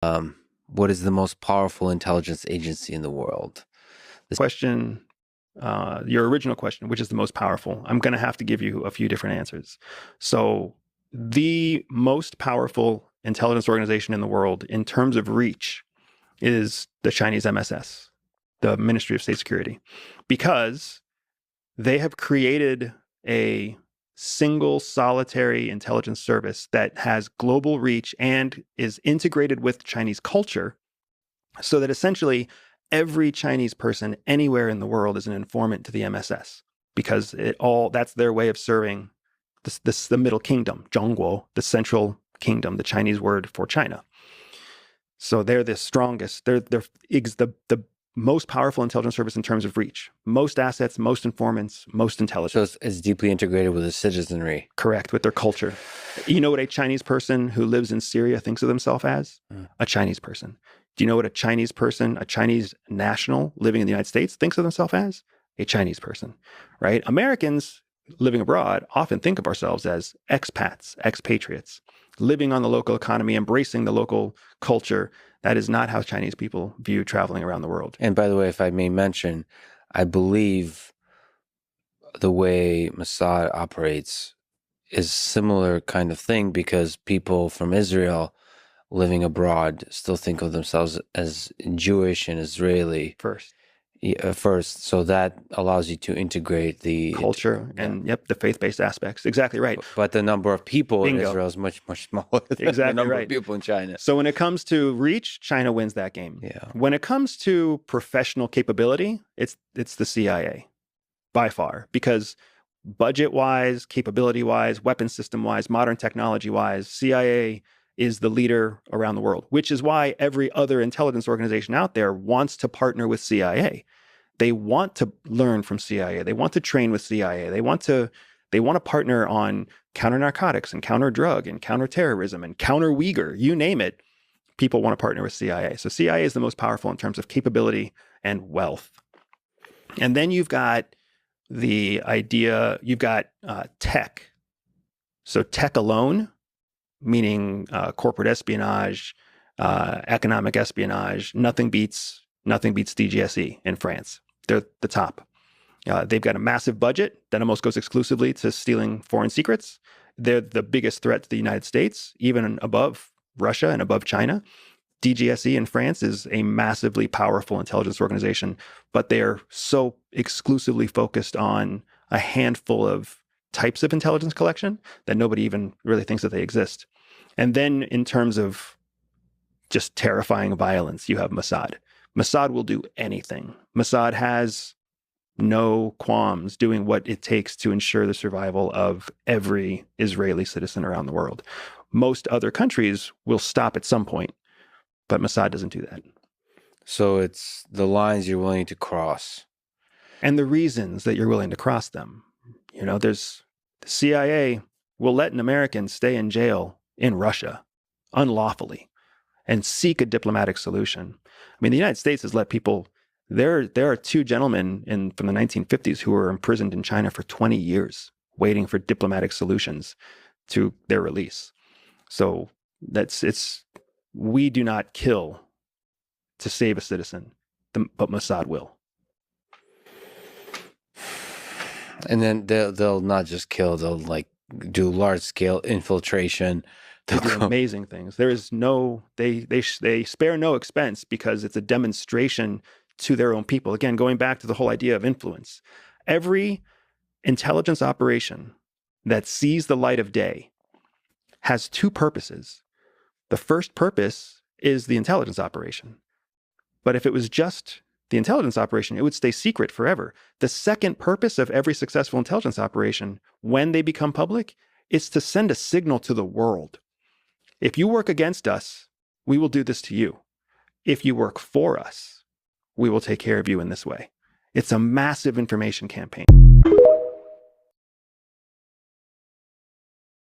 What is the most powerful intelligence agency in the world? Question, your original question, which is the most powerful, I'm going to have to give you a few different answers. So the most powerful intelligence organization in the world in terms of reach is the Chinese MSS, the Ministry of State Security, because they have created a single solitary intelligence service that has global reach and is integrated with Chinese culture, so that essentially every Chinese person anywhere in the world is an informant to the MSS, because that's their way of serving the Middle Kingdom, Zhongguo, the Central Kingdom, the Chinese word for China. So they're the strongest. They're the most powerful intelligence service in terms of reach. Most assets, most informants, most intelligence. So it's deeply integrated with the citizenry. Correct, with their culture. You know what a Chinese person who lives in Syria thinks of themselves as? A Chinese person. Do you know what a Chinese person, a Chinese national living in the United States thinks of themselves as? A Chinese person, right? Americans living abroad often think of ourselves as expats, expatriates, living on the local economy, embracing the local culture. That is not how Chinese people view traveling around the world. And by the way, if I may mention, I believe the way Mossad operates is similar kind of thing, because people from Israel living abroad still think of themselves as Jewish and Israeli First. First, so that allows you to integrate the culture and the faith-based aspects. Exactly right. But the number of people Bingo. in Israel is much, much smaller than Exactly the number right. of people in China. So when it comes to reach, China wins that game. Yeah. When it comes to professional capability, it's the CIA by far, because budget-wise, capability-wise, weapon system-wise, modern technology-wise, CIA is the leader around the world, which is why every other intelligence organization out there wants to partner with CIA. They want to learn from CIA. They want to train with CIA. They want to partner on counter narcotics and counter drug and counter terrorism and counter Uyghur, you name it. People want to partner with CIA. So CIA is the most powerful in terms of capability and wealth. And then you've got tech. So tech alone, meaning corporate espionage, economic espionage, nothing beats DGSE in France. They're the top. They've got a massive budget that almost goes exclusively to stealing foreign secrets. They're the biggest threat to the United States, even above Russia and above China. DGSE in France is a massively powerful intelligence organization, but they're so exclusively focused on a handful of types of intelligence collection that nobody even really thinks that they exist. And then in terms of just terrifying violence, you have Mossad. Mossad will do anything. Mossad has no qualms doing what it takes to ensure the survival of every Israeli citizen around the world. Most other countries will stop at some point, but Mossad doesn't do that. So it's the lines you're willing to cross. And the reasons that you're willing to cross them. You know, there's the CIA will let an American stay in jail in Russia unlawfully and seek a diplomatic solution. I mean, the United States has let people, there are two gentlemen from the 1950s who were imprisoned in China for 20 years, waiting for diplomatic solutions to their release. So we do not kill to save a citizen, but Mossad will. And then they'll not just kill, they'll like do large scale infiltration. They do amazing things. There is they spare no expense, because it's a demonstration to their own people. Again, going back to the whole idea of influence. Every intelligence operation that sees the light of day has two purposes. The first purpose is the intelligence operation. But if it was just the intelligence operation, it would stay secret forever. The second purpose of every successful intelligence operation, when they become public, is to send a signal to the world. If you work against us, we will do this to you. If you work for us, we will take care of you in this way. It's a massive information campaign.